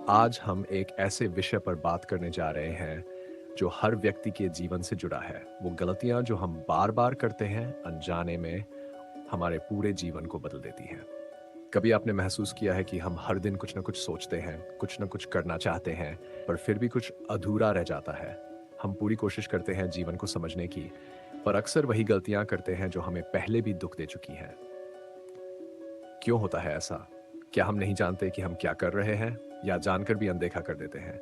आज हम एक ऐसे विषय पर बात करने जा रहे हैं जो हर व्यक्ति के जीवन से जुड़ा है। वो गलतियां जो हम बार बार करते हैं अनजाने में हमारे पूरे जीवन को बदल देती हैं। कभी आपने महसूस किया है कि हम हर दिन कुछ ना कुछ सोचते हैं, कुछ ना कुछ करना चाहते हैं, पर फिर भी कुछ अधूरा रह जाता है। हम पूरी कोशिश करते हैं जीवन को समझने की, पर अक्सर वही गलतियां करते हैं जो हमें पहले भी दुख दे चुकी हैं। क्यों होता है ऐसा? क्या हम नहीं जानते कि हम क्या कर रहे हैं, या जानकर भी अनदेखा कर देते हैं?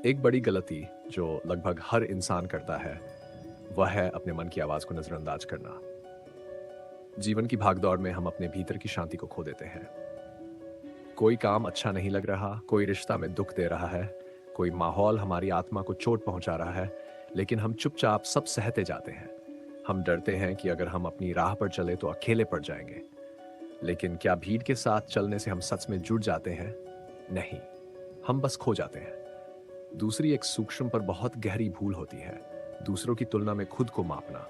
एक बड़ी गलती जो लगभग हर इंसान करता है, वह है अपने मन की आवाज को नजरअंदाज करना। जीवन की भागदौड़ में हम अपने भीतर की शांति को खो देते हैं। कोई काम अच्छा नहीं लग रहा, कोई रिश्ता में दुख दे रहा है, कोई माहौल हमारी आत्मा को चोट पहुंचा रहा है, लेकिन हम चुपचाप सब सहते जाते हैं। हम डरते हैं कि अगर हम अपनी राह पर चले तो अकेले पड़ जाएंगे। लेकिन क्या भीड़ के साथ चलने से हम सच में जुड़ जाते हैं? नहीं, हम बस खो जाते हैं। दूसरी एक सूक्ष्म पर बहुत गहरी भूल होती है, दूसरों की तुलना में खुद को मापना।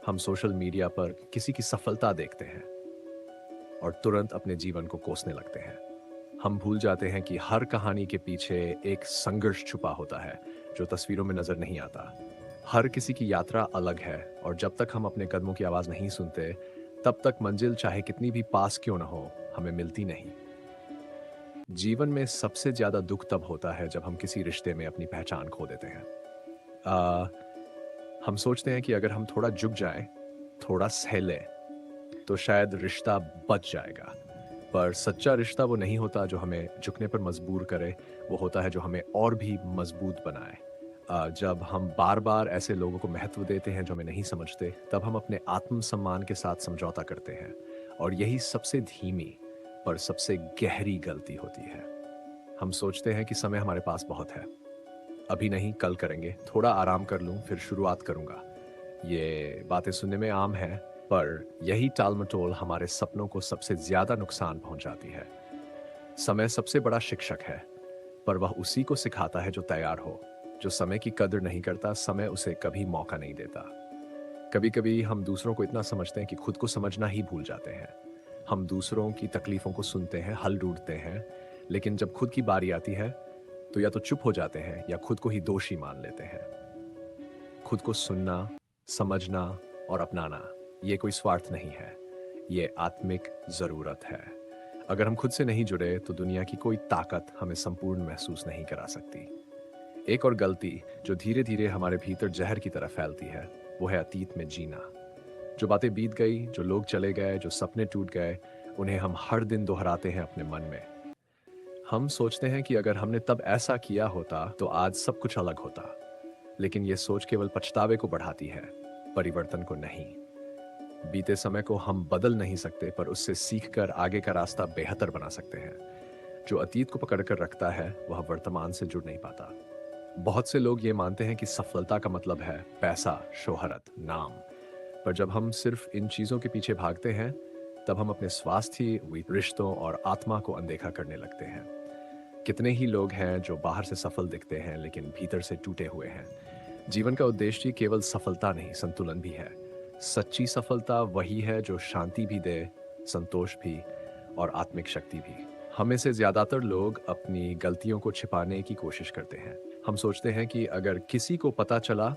हम सोशल मीडिया पर किसी की सफलता देखते हैं और तुरंत अपने जीवन को कोसने लगते हैं। हम भूल जाते हैं कि हर कहानी के पीछे एक संघर्ष छुपा होता है जो तस्वीरों में नजर नहीं आता। हर किसी की यात्रा अलग है, और जब तक हम अपने कदमों की आवाज नहीं सुनते, तब तक मंजिल चाहे कितनी भी पास क्यों ना हो, हमें मिलती नहीं। जीवन में सबसे ज्यादा दुख तब होता है जब हम किसी रिश्ते में अपनी पहचान खो देते हैं। आ, हम सोचते हैं कि अगर हम थोड़ा झुक जाएं, थोड़ा सह लें, तो शायद रिश्ता बच जाएगा। पर सच्चा रिश्ता वो नहीं होता जो हमें झुकने पर मजबूर करे, वो होता है जो हमें और भी मजबूत बनाए। जब हम बार बार ऐसे लोगों को महत्व देते हैं जो हमें नहीं समझते, तब हम अपने आत्मसम्मान के साथ समझौता करते हैं, और यही सबसे धीमी पर सबसे गहरी गलती होती है। हम सोचते हैं कि समय हमारे पास बहुत है, अभी नहीं कल करेंगे, थोड़ा आराम कर लूं फिर शुरुआत करूंगा। ये बातें सुनने में आम है, पर यही टालमटोल हमारे सपनों को सबसे ज्यादा नुकसान पहुंचाती है। समय सबसे बड़ा शिक्षक है, पर वह उसी को सिखाता है जो तैयार हो। जो समय की कदर नहीं करता, समय उसे कभी मौका नहीं देता। कभी कभी हम दूसरों को इतना समझते हैं कि खुद को समझना ही भूल जाते हैं। हम दूसरों की तकलीफों को सुनते हैं, हल ढूंढते हैं, लेकिन जब खुद की बारी आती है तो या तो चुप हो जाते हैं या खुद को ही दोषी मान लेते हैं। खुद को सुनना, समझना और अपनाना, ये कोई स्वार्थ नहीं है, ये आत्मिक जरूरत है। अगर हम खुद से नहीं जुड़े तो दुनिया की कोई ताकत हमें संपूर्ण महसूस नहीं करा सकती। एक और गलती जो धीरे धीरे हमारे भीतर जहर की तरह फैलती है, वो है अतीत में जीना। जो बातें बीत गई, जो लोग चले गए, जो सपने टूट गए, उन्हें हम हर दिन दोहराते हैं अपने मन में। हम सोचते हैं कि अगर हमने तब ऐसा किया होता तो आज सब कुछ अलग होता। लेकिन ये सोच केवल पछतावे को बढ़ाती है, परिवर्तन को नहीं। बीते समय को हम बदल नहीं सकते, पर उससे सीखकर आगे का रास्ता बेहतर बना सकते हैं। जो अतीत को पकड़कर रखता है, वह वर्तमान से जुड़ नहीं पाता। बहुत से लोग ये मानते हैं कि सफलता का मतलब है पैसा, शोहरत, नाम। पर जब हम सिर्फ इन चीजों के पीछे भागते हैं, तब हम अपने स्वास्थ्य, रिश्तों और आत्मा को अनदेखा करने लगते हैं। कितने ही लोग हैं जो बाहर से सफल दिखते हैं लेकिन भीतर से टूटे हुए हैं। जीवन का उद्देश्य केवल सफलता नहीं, संतुलन भी है। सच्ची सफलता वही है जो शांति भी दे, संतोष भी, और आत्मिक शक्ति भी। हमें से ज्यादातर लोग अपनी गलतियों को छिपाने की कोशिश करते हैं। हम सोचते हैं कि अगर किसी को पता चला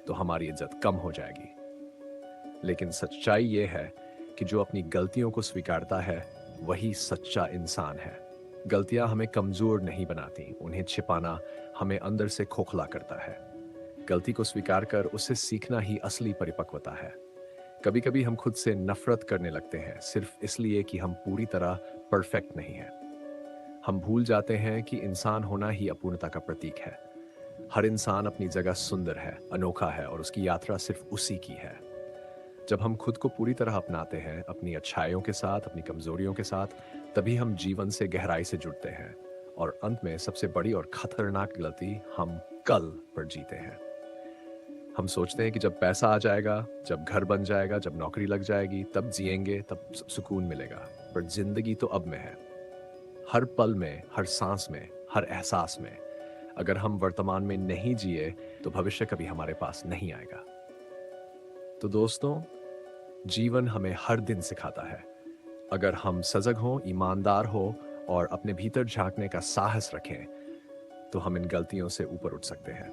तो हमारी इज्जत कम हो जाएगी। लेकिन सच्चाई यह है कि जो अपनी गलतियों को स्वीकारता है, वही सच्चा इंसान है। गलतियां हमें कमजोर नहीं बनाती, उन्हें छिपाना हमें अंदर से खोखला करता है। गलती को स्वीकार कर उससे सीखना ही असली परिपक्वता है। कभी कभी हम खुद से नफरत करने लगते हैं सिर्फ इसलिए कि हम पूरी तरह परफेक्ट नहीं हैं। हम भूल जाते हैं कि इंसान होना ही अपूर्णता का प्रतीक है। हर इंसान अपनी जगह सुंदर है, अनोखा है, और उसकी यात्रा सिर्फ उसी की है। जब हम खुद को पूरी तरह अपनाते हैं, अपनी अच्छाइयों के साथ, अपनी कमजोरियों के साथ, तभी हम जीवन से गहराई से जुड़ते हैं। और अंत में सबसे बड़ी और खतरनाक गलती हम कल पर जीते हैं। हम सोचते हैं कि जब पैसा आ जाएगा, जब घर बन जाएगा, जब नौकरी लग जाएगी, तब जिएंगे, तब सुकून मिलेगा। पर जिंदगी तो अब में है, हर पल में, हर सांस में, हर एहसास में। अगर हम वर्तमान में नहीं जिए तो भविष्य कभी हमारे पास नहीं आएगा। तो दोस्तों, जीवन हमें हर दिन सिखाता है। अगर हम सजग हों, ईमानदार हो और अपने भीतर झांकने का साहस रखें, तो हम इन गलतियों से ऊपर उठ सकते हैं।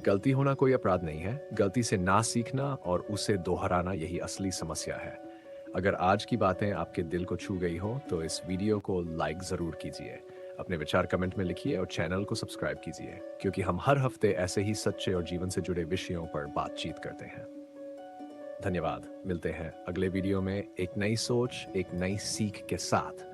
गलती होना कोई अपराध नहीं है, गलती से ना सीखना और उसे दोहराना यही असली समस्या है। अगर आज की बातें आपके दिल को छू गई हो, तो इस वीडियो को लाइक ज़रूर कीजिए। अपने विचार कमेंट में लिखिए और चैनल को सब्सक्राइब कीजिए, क्योंकि हम हर हफ्ते ऐसे ही सच्चे और जीवन से जुड़े विषयों पर बातचीत करते हैं। धन्यवाद। मिलते हैं अगले वीडियो में एक नई सोच, एक नई सीख के साथ।